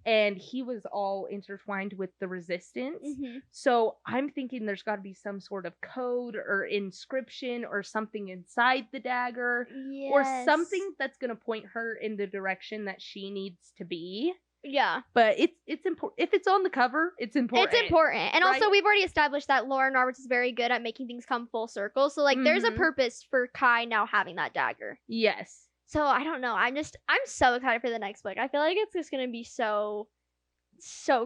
and he was all intertwined with the resistance. So I'm thinking there's got to be some sort of code or inscription or something inside the dagger, or something that's going to point her in the direction that she needs to be. Yeah. But it's important. If it's on the cover, it's important. It's important. And also, we've already established that Lauren Roberts is very good at making things come full circle. So, like, there's a purpose for Kai now having that dagger. Yes. So, I don't know. I'm so excited for the next book. I feel like it's just going to be so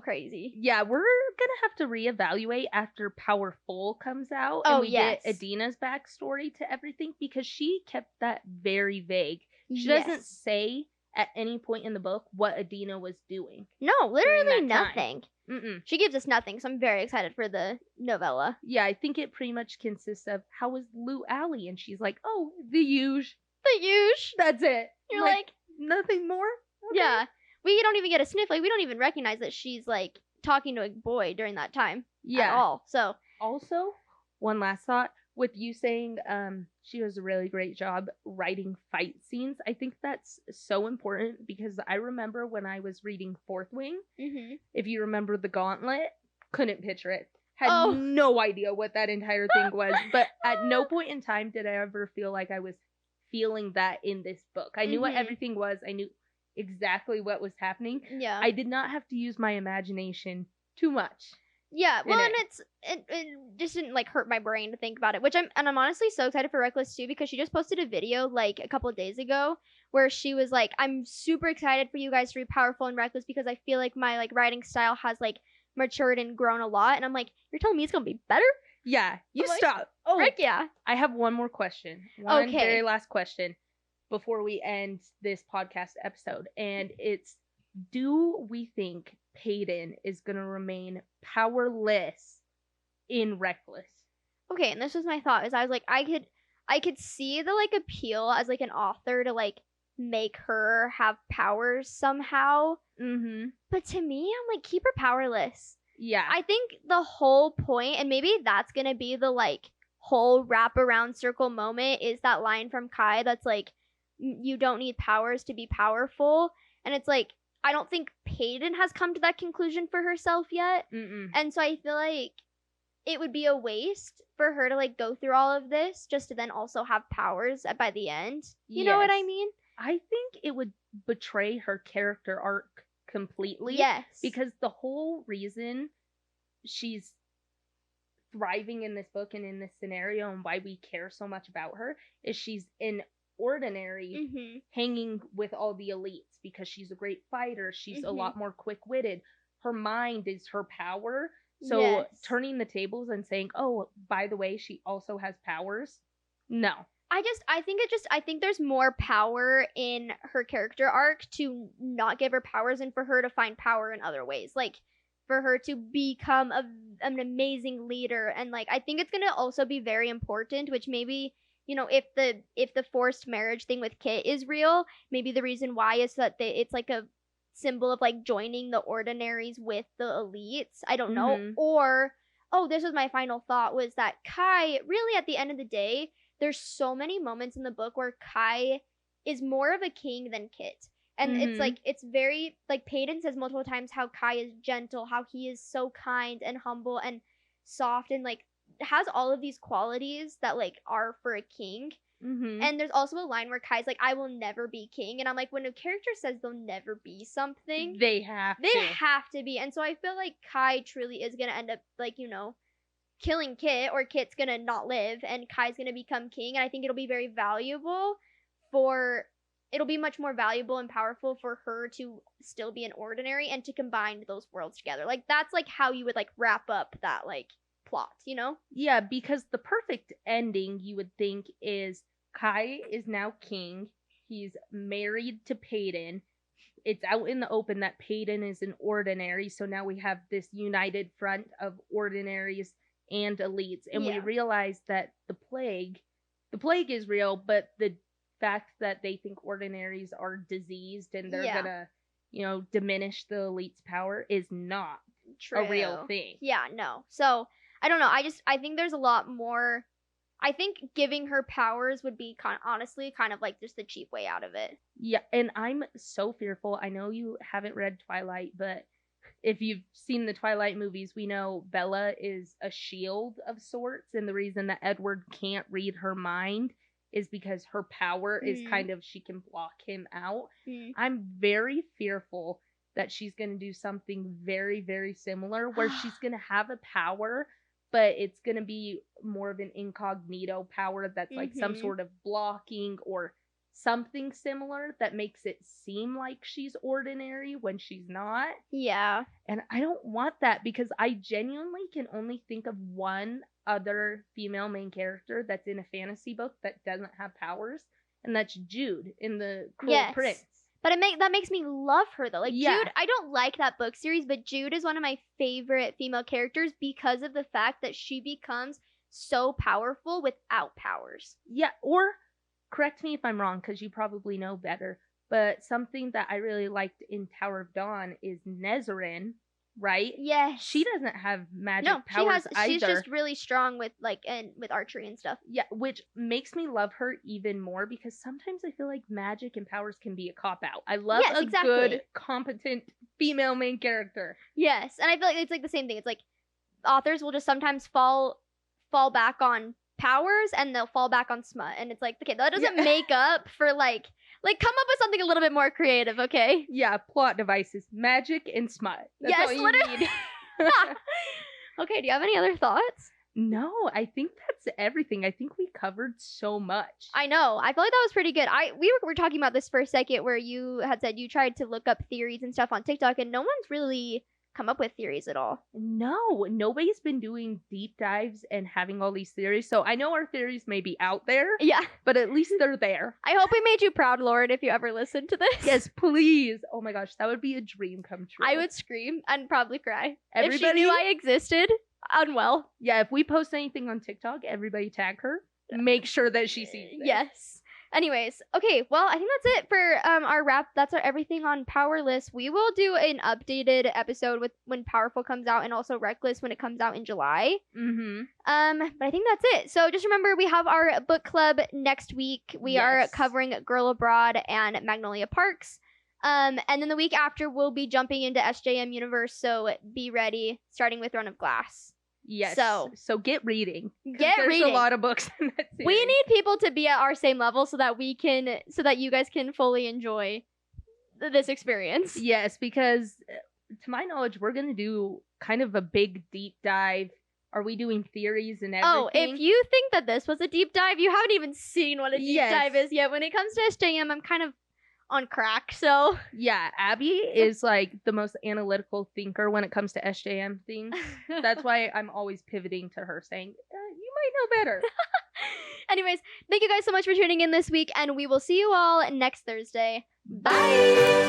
crazy. Yeah, we're going to have to reevaluate after Powerful comes out. And we get Adina's backstory to everything because she kept that very vague. She doesn't say at any point in the book what Adina was doing. No, literally nothing. She gives us nothing, so I'm very excited for the novella. Yeah, I think it pretty much consists of how was Lou Alley, and she's like, "Oh, the huge." The huge. That's it. You're like nothing more? Okay. Yeah. We don't even get a sniff. Like, we don't even recognize that she's, like, talking to a boy during that time. At all. So. Also, one last thought. With you saying she does a really great job writing fight scenes, I think that's so important because I remember when I was reading Fourth Wing, if you remember the gauntlet, couldn't picture it. Had no idea what that entire thing was. But at no point in time did I ever feel like I was feeling that in this book. I knew what everything was. I knew exactly what was happening. Yeah. I did not have to use my imagination too much. Yeah, well, and it just didn't like hurt my brain to think about it, which I'm honestly so excited for Reckless too, because she just posted a video like a couple of days ago where she was like, I'm super excited for you guys to read Powerful and Reckless because I feel like my like writing style has like matured and grown a lot, and I'm like, you're telling me it's gonna be better? Yeah, you I'm like, stop. Oh, frick yeah. I have one more question. One very last question before we end this podcast episode, and it's, do we think Peyton is going to remain powerless in Reckless? Okay, and this was my thought, is I was like, I could see the like appeal as like an author to like make her have powers somehow. Mm-hmm. But to me, I'm like, keep her powerless. Yeah. I think the whole point, and maybe that's gonna be the like whole wraparound circle moment, is that line from Kai that's like, you don't need powers to be powerful. And it's like, I don't think Peyton has come to that conclusion for herself yet. Mm-mm. And so I feel like it would be a waste for her to like go through all of this just to then also have powers by the end. You know what I mean? I think it would betray her character arc completely. Yes. Because the whole reason she's thriving in this book and in this scenario, and why we care so much about her, is she's an ordinary hanging with all the elites because she's a great fighter. She's a lot more quick-witted. Her mind is her power. So turning the tables and saying, oh, by the way, she also has powers. No. I think there's more power in her character arc to not give her powers and for her to find power in other ways. Like, for her to become an amazing leader. And like, I think it's going to also be very important, which maybe, you know, if the forced marriage thing with Kit is real, maybe the reason why is that it's like a symbol of like joining the ordinaries with the elites. I don't know. Or, this was my final thought, was that Kai, really at the end of the day, there's so many moments in the book where Kai is more of a king than Kit. And it's like, it's very, like Peyton says multiple times how Kai is gentle, how he is so kind and humble and soft and like has all of these qualities that like are for a king. And there's also a line where Kai's like, I will never be king. And I'm like, when a character says they'll never be something, they have to be. And so I feel like Kai truly is going to end up like, you know, killing Kit, or Kit's going to not live and Kai's going to become king. And I think it'll be very valuable it'll be much more valuable and powerful for her to still be an ordinary and to combine those worlds together. Like, that's like how you would like wrap up that like plot, you know? Yeah, because the perfect ending, you would think, is Kai is now king. He's married to Peyton. It's out in the open that Peyton is an ordinary. So now we have this united front of ordinaries and elites. And we realize that the plague is real, but the fact that they think ordinaries are diseased and they're gonna, you know, diminish the elite's power is not a real thing. Yeah, no. So I don't know. I think there's a lot more. I think giving her powers would be honestly kind of like just the cheap way out of it. Yeah, and I'm so fearful. I know you haven't read Twilight, but if you've seen the Twilight movies, we know Bella is a shield of sorts, and the reason that Edward can't read her mind is because her power is kind of, she can block him out. I'm very fearful that she's going to do something very, very similar, where she's going to have a power, but it's going to be more of an incognito power that's like some sort of blocking or something similar that makes it seem like she's ordinary when she's not. Yeah. And I don't want that, because I genuinely can only think of one other female main character that's in a fantasy book that doesn't have powers, and that's Jude in The Cruel Prince. But that makes me love her though. Like, Jude, I don't like that book series, but Jude is one of my favorite female characters because of the fact that she becomes so powerful without powers. Yeah, or correct me if I'm wrong, because you probably know better, but something that I really liked in Tower of Dawn is Nezarin, right? Yes. She doesn't have magic powers either. She's just really strong with with archery and stuff. Yeah, which makes me love her even more, because sometimes I feel like magic and powers can be a cop-out. I love good, competent female main character. Yes, and I feel like it's like the same thing. It's like authors will just sometimes fall back on powers and they'll fall back on smut, and it's like, okay, that doesn't make up for like come up with something a little bit more creative, okay? Yeah, plot devices, magic and smut. That's all you need. Okay, do you have any other thoughts? No, I think that's everything. I think we covered so much. I know. I feel like that was pretty good. We were talking about this for a second where you had said you tried to look up theories and stuff on TikTok, and no one's really come up with theories at all. No, nobody's been doing deep dives and having all these theories. So I know our theories may be out there. Yeah. But at least they're there. I hope we made you proud, Lord, if you ever listen to this. Yes, please. Oh my gosh, that would be a dream come true. I would scream and probably cry. Everybody, if she knew I existed, unwell. Yeah, if we post anything on TikTok, everybody tag her. Make sure that she sees it. Yes. Anyways, okay, well, I think that's it for our wrap. That's our everything on Powerless. We will do an updated episode with when Powerful comes out and also Reckless when it comes out in July. But I think that's it. So just remember, we have our book club next week. We are covering Girl Abroad and Magnolia Parks. And then the week after, we'll be jumping into SJM Universe, so be ready, starting with Throne of Glass. Yes. So get reading. There's a lot of books in that series. We need people to be at our same level so that you guys can fully enjoy this experience. Yes, because to my knowledge, we're going to do kind of a big deep dive. Are we doing theories and everything? Oh, if you think that this was a deep dive, you haven't even seen what a deep dive is yet. When it comes to SJM, I'm kind of on crack, so yeah, Abby is like the most analytical thinker when it comes to SJM things. That's why I'm always pivoting to her, saying you might know better. Anyways, thank you guys so much for tuning in this week, and we will see you all next Thursday. Bye.